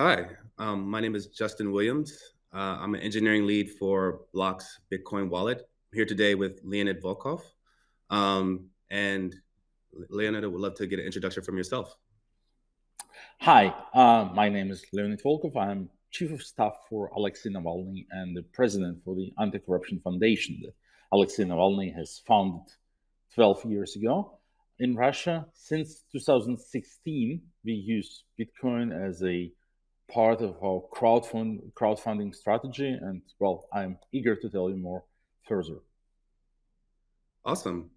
Hi, my name is Justin Williams. I'm an engineering lead for Block's Bitcoin wallet. I'm here today with Leonid Volkov. And Leonid, I would love to get an introduction from yourself. Hi, my name is Leonid Volkov. I'm Chief of Staff for Alexey Navalny and the President for the Anti-Corruption Foundation that Alexey Navalny has founded 12 years ago. In Russia, since 2016, we use Bitcoin as a part of our crowdfunding strategy, and well, I'm eager to tell you more further. Awesome.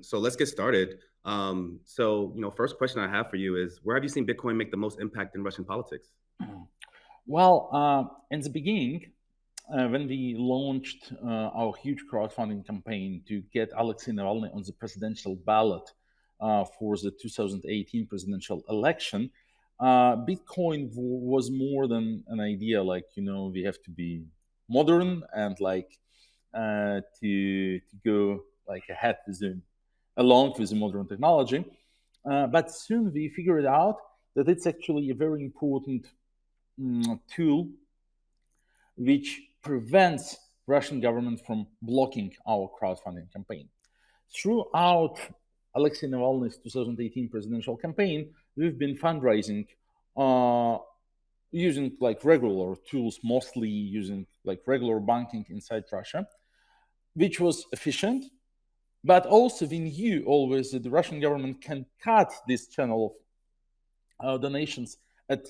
So let's get started. First question I have for you is, where have you seen Bitcoin make the most impact in Russian politics? Well, in the beginning, when we launched our huge crowdfunding campaign to get Alexei Navalny on the presidential ballot for the 2018 presidential election, Bitcoin was more than an idea. Like we have to be modern and to go like ahead with along with the modern technology. But soon we figured out that it's actually a very important tool which prevents Russian government from blocking our crowdfunding campaign. Throughout Alexei Navalny's 2018 presidential campaign, we've been fundraising using like regular tools, mostly using like regular banking inside Russia, which was efficient. But also we knew always that the Russian government can cut this channel of donations at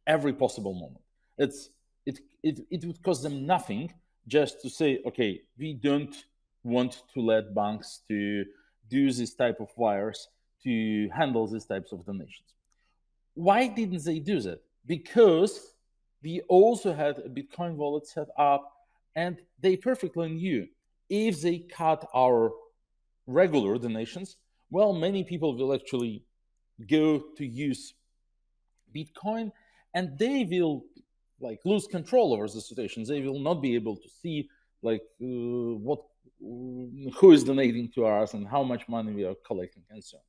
every possible moment. It would cost them nothing just to say, okay, we don't want to let banks to do this type of wires to handle these types of donations. Why didn't they do that? Because we also had a Bitcoin wallet set up, and they perfectly knew if they cut our regular donations, well, many people will actually go to use Bitcoin, and they will like lose control over the situation. They will not be able to see like what who is donating to us and how much money we are collecting and so on.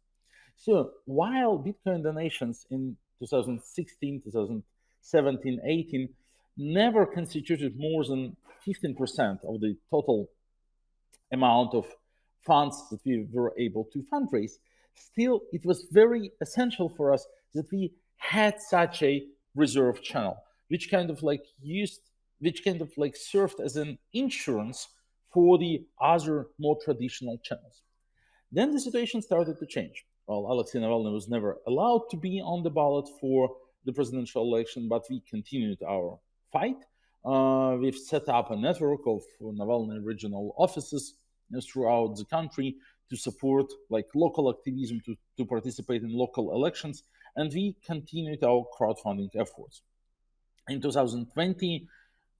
So while Bitcoin donations in 2016, 2017, 18 never constituted more than 15% of the total amount of funds that we were able to fundraise, still it was very essential for us that we had such a reserve channel, which kind of like served as an insurance for the other more traditional channels. Then the situation started to change. Well, Alexei Navalny was never allowed to be on the ballot for the presidential election, but we continued our fight. We've set up a network of Navalny regional offices throughout the country to support like local activism, to participate in local elections, and we continued our crowdfunding efforts. In 2020,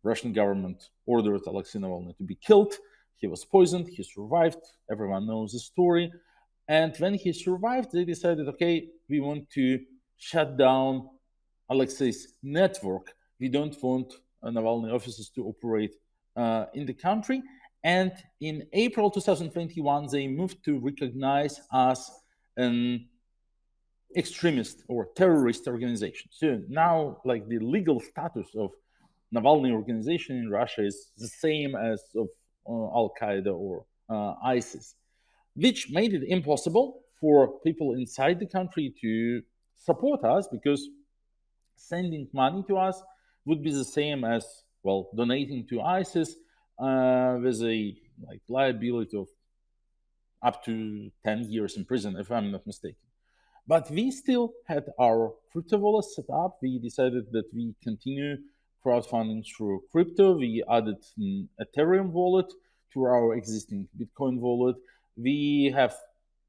Russian government ordered Alexei Navalny to be killed. He was poisoned. He survived. Everyone knows the story. And when he survived, they decided, okay, we want to shut down Alexei's network. We don't want Navalny offices to operate in the country. And in April 2021, they moved to recognize us an extremist or terrorist organization. So now, like the legal status of Navalny organization in Russia is the same as of Al Qaeda or ISIS, which made it impossible for people inside the country to support us because sending money to us would be the same as well donating to ISIS with a like liability of up to 10 years in prison, if I'm not mistaken. But we still had our crypto wallet set up. We decided that we continue crowdfunding through crypto. We added an Ethereum wallet to our existing Bitcoin wallet. We have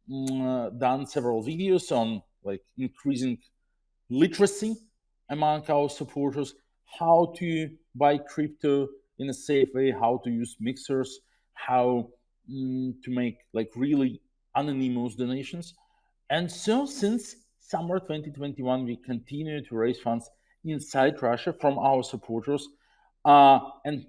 done several videos on like increasing literacy among our supporters, how to buy crypto in a safe way, how to use mixers, how to make like really anonymous donations. And so since summer 2021, we continue to raise funds inside Russia from our supporters. And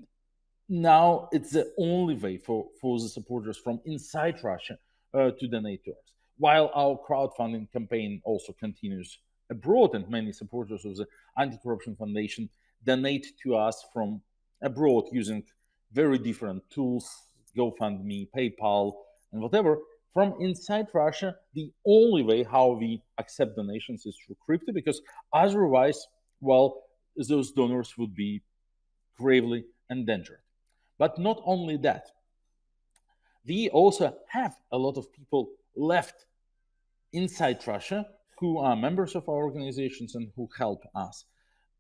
now it's the only way for the supporters from inside Russia to donate to us, while our crowdfunding campaign also continues abroad, and many supporters of the Anti-Corruption Foundation donate to us from abroad using very different tools, GoFundMe, PayPal, and whatever. From inside Russia, the only way how we accept donations is through crypto, because otherwise, well, those donors would be gravely endangered. But not only that, we also have a lot of people left inside Russia who are members of our organizations and who help us.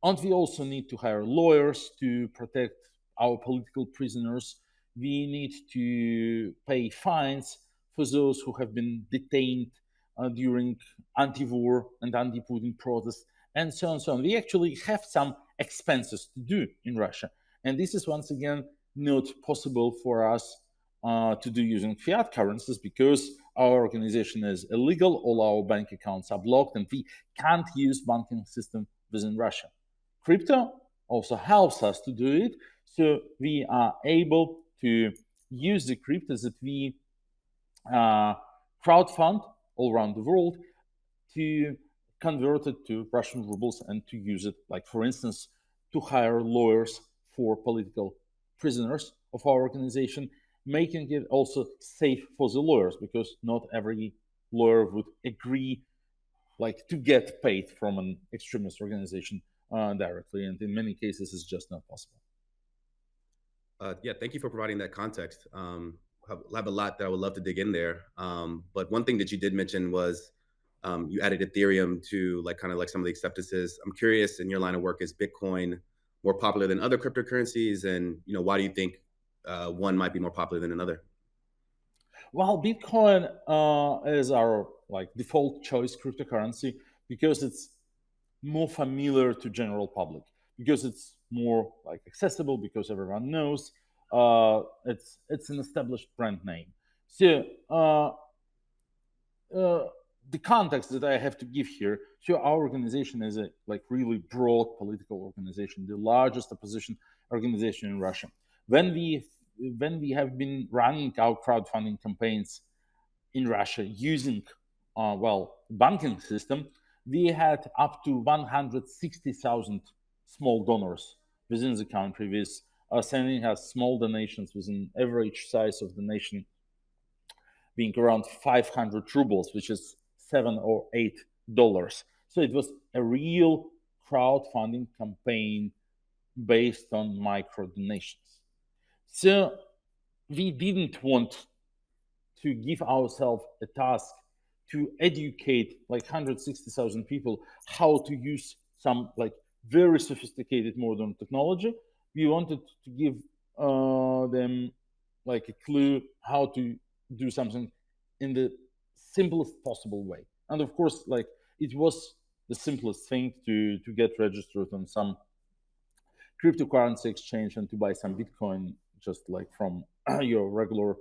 And we also need to hire lawyers to protect our political prisoners. We need to pay fines for those who have been detained during anti-war and anti-Putin protests, and so on and so on. We actually have some expenses to do in Russia, and this is once again not possible for us to do using fiat currencies because our organization is illegal, all our bank accounts are blocked, and we can't use banking system within Russia. Crypto also helps us to do it, so we are able to use the crypto that we crowdfund all around the world to convert it to Russian rubles and to use it, like for instance, to hire lawyers for political prisoners of our organization, making it also safe for the lawyers because not every lawyer would agree like to get paid from an extremist organization directly, and in many cases it's just not possible. Yeah, thank you for providing that context. Have a lot that I would love to dig in there. But one thing that you did mention was you added Ethereum to like kind of like some of the acceptances. I'm curious, in your line of work, is Bitcoin more popular than other cryptocurrencies, and why do you think one might be more popular than another? Well, Bitcoin is our like default choice cryptocurrency because it's more familiar to general public, because it's more like accessible, because everyone knows it's an established brand name. So uh, the context that I have to give here. So our organization is a like really broad political organization, the largest opposition organization in Russia. When we when we have been running our crowdfunding campaigns in Russia using banking system, we had up to 160,000 small donors within the country, with sending us small donations with an average size of donation being around 500 rubles, which is $7 or $8. So it was a real crowdfunding campaign based on micro donations. So we didn't want to give ourselves a task to educate like 160,000 people how to use some like very sophisticated modern technology. We wanted to give them like a clue how to do something in the simplest possible way. And of course, like it was the simplest thing to get registered on some cryptocurrency exchange and to buy some Bitcoin just like from your regular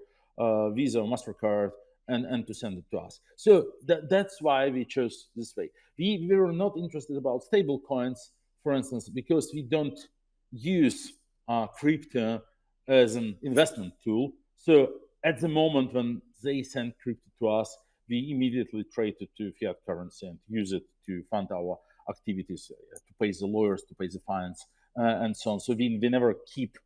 Visa or Mastercard, and to send it to us. So that's why we chose this way. We were not interested about stable coins, for instance, because we don't use crypto as an investment tool. So at the moment when they send crypto to us, we immediately trade it to fiat currency and use it to fund our activities, to pay the lawyers, to pay the fines, and so on. So we never keep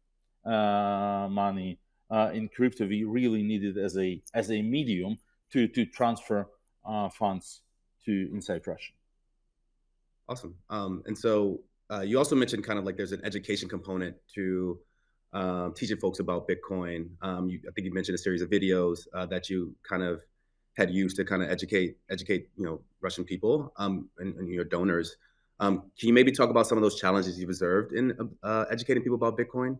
money in crypto. We really need it as a medium to transfer funds to inside Russia. Awesome. And so you also mentioned kind of like there's an education component to teaching folks about Bitcoin. I think you mentioned a series of videos that you kind of had used to kind of educate Russian people and your donors. Can you maybe talk about some of those challenges you've observed in educating people about Bitcoin?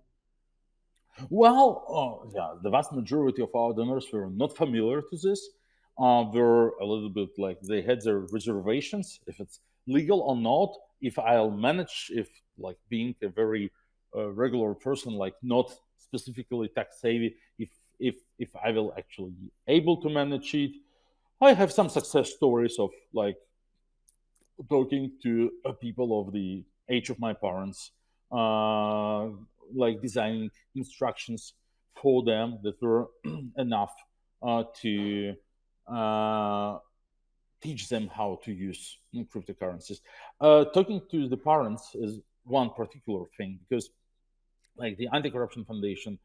Well, yeah, the vast majority of our donors were not familiar to this. Were a little bit like they had their reservations if it's legal or not. If I'll manage, if like being a very regular person, like not specifically tax savvy, if I will actually be able to manage it. I have some success stories of like talking to people of the age of my parents, uh, like designing instructions for them that were enough to uh, teach them how to use cryptocurrencies. Talking to the parents is one particular thing, because like the Anti-Corruption Foundation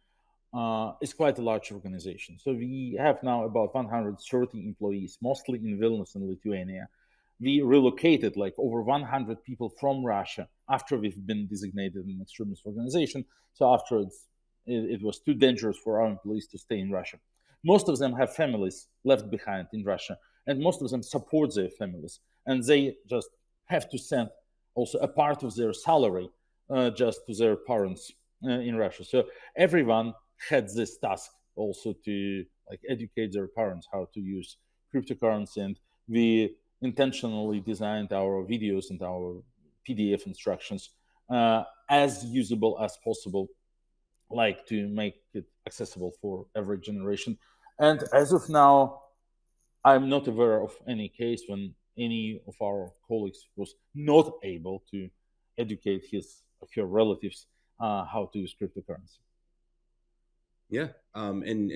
is quite a large organization. So we have now about 130 employees, mostly in Vilnius in Lithuania. We relocated like over 100 people from Russia after we've been designated an extremist organization. So after it was too dangerous for our employees to stay in Russia. Most of them have families left behind in Russia, and most of them support their families, and they just have to send also a part of their salary just to their parents in Russia. So everyone had this task also to like educate their parents how to use cryptocurrency, and we intentionally designed our videos and our PDF instructions as usable as possible, like to make it accessible for every generation. And as of now, I'm not aware of any case when any of our colleagues was not able to educate his or her relatives how to use cryptocurrency. Yeah. And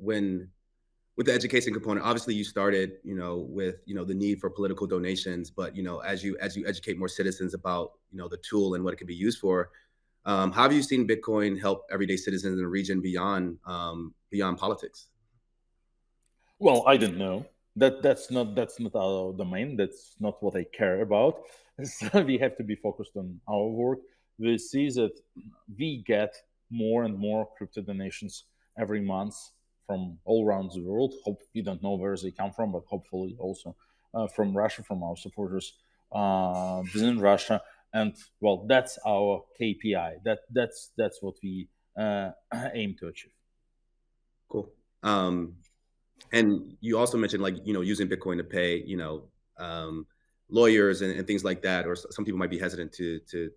when with the education component, obviously you started, with the need for political donations, but as you educate more citizens about the tool and what it can be used for, how have you seen Bitcoin help everyday citizens in the region beyond politics? Well, I don't know. That's not our domain. That's not what I care about. So we have to be focused on our work. We see that we get more and more crypto donations every month from all around the world. Hope we don't know where they come from, but hopefully also from Russia, from our supporters within Russia. And well, that's our KPI. That's what we aim to achieve. Cool. And you also mentioned like using Bitcoin to pay lawyers and things like that, or some people might be hesitant to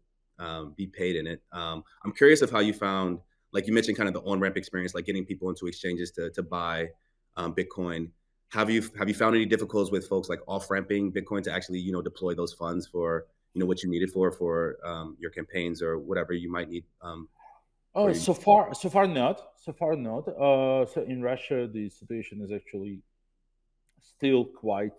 be paid in it. I'm curious of how you found, like you mentioned, kind of the on ramp experience, like getting people into exchanges to buy Bitcoin. Have you found any difficulties with folks like off ramping Bitcoin to actually deploy those funds for what you needed for your campaigns or whatever you might need for Oh, your. so far not. So far not. So in Russia, the situation is actually still quite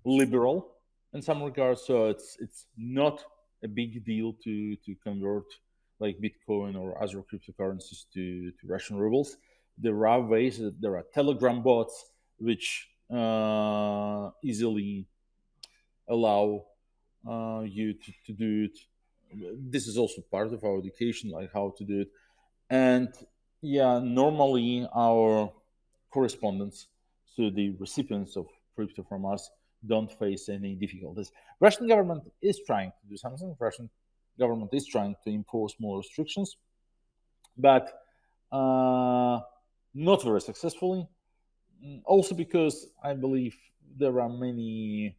liberal in some regards. So it's not a big deal to convert like Bitcoin or other cryptocurrencies to Russian rubles. There are ways. There are Telegram bots which easily allow you to do it. This is also part of our education, like how to do it. And yeah, normally our correspondents, so the recipients of crypto from us, don't face any difficulties. Russian government is trying to do something. Russian government is trying to impose more restrictions, but not very successfully. Also because I believe there are many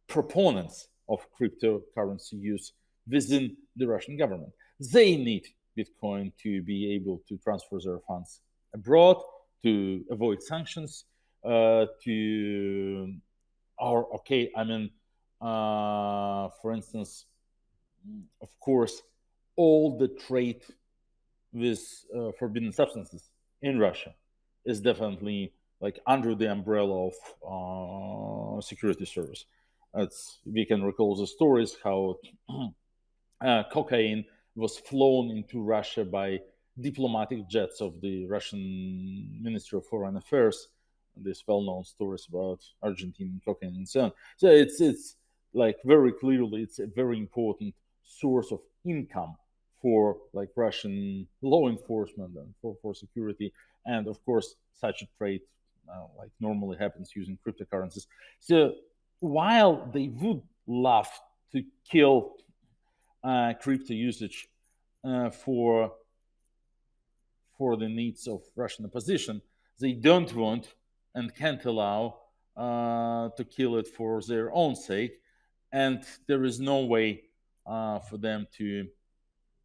proponents of cryptocurrency use within the Russian government. They need Bitcoin to be able to transfer their funds abroad, to avoid sanctions, to, or okay, I mean, for instance, of course, all the trade with forbidden substances in Russia is definitely like under the umbrella of security service. We can recall the stories how cocaine was flown into Russia by diplomatic jets of the Russian Ministry of Foreign Affairs. These well-known stories about Argentine cocaine and so on. So it's like very clearly it's a very important source of income for like Russian law enforcement and for security. And of course, such a trade like normally happens using cryptocurrencies. So while they would love to kill crypto usage for the needs of Russian opposition, they don't want and can't allow to kill it for their own sake, and there is no way for them to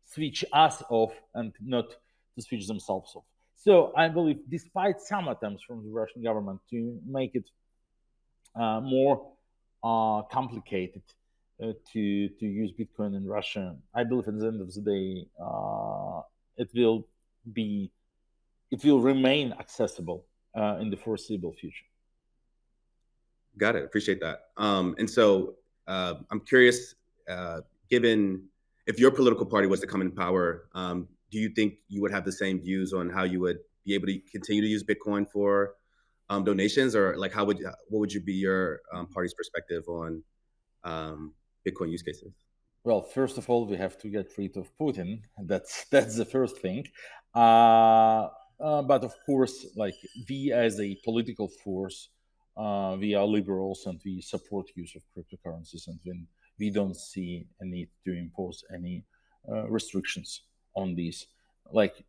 switch us off and not to switch themselves off. So I believe, despite some attempts from the Russian government to make it more complicated to use Bitcoin in Russia, I believe at the end of the day, it will be it will remain accessible in the foreseeable future. Got it. Appreciate that. And so I'm curious, given if your political party was to come in power, do you think you would have the same views on how you would be able to continue to use Bitcoin for donations, or like what would you be your party's perspective on Bitcoin use cases? Well, first of all, we have to get rid of Putin. That's the first thing. Uh, but of course, like we as a political force, we are liberals and we support use of cryptocurrencies, and when we don't see a need to impose any restrictions on these. Like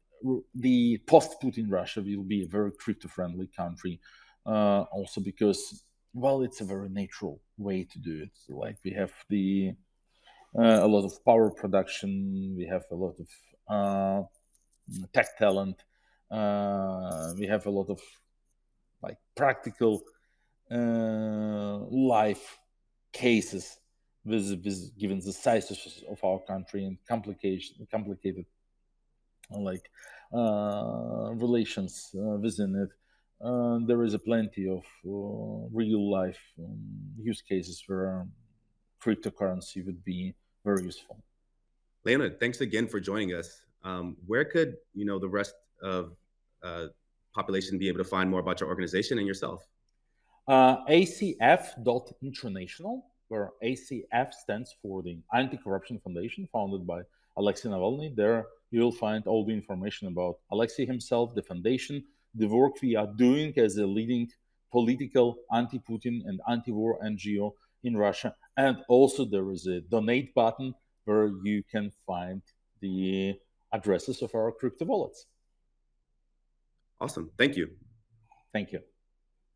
the post-Putin Russia will be a very crypto-friendly country, also because well, it's a very natural way to do it. Like we have a lot of power production. We have a lot of tech talent. We have a lot of like practical life cases given the size of our country and complicated like relations within it. There is a plenty of real life use cases where cryptocurrency would be very useful. Leonid, thanks again for joining us. Where could the rest of population be able to find more about your organization and yourself? ACF.international, where ACF stands for the Anti-Corruption Foundation, founded by Alexey Navalny. There you will find all the information about Alexei himself, the foundation, the work we are doing as a leading political anti-Putin and anti-war NGO in Russia. And also there is a donate button where you can find the addresses of our crypto wallets. Awesome. Thank you. Thank you.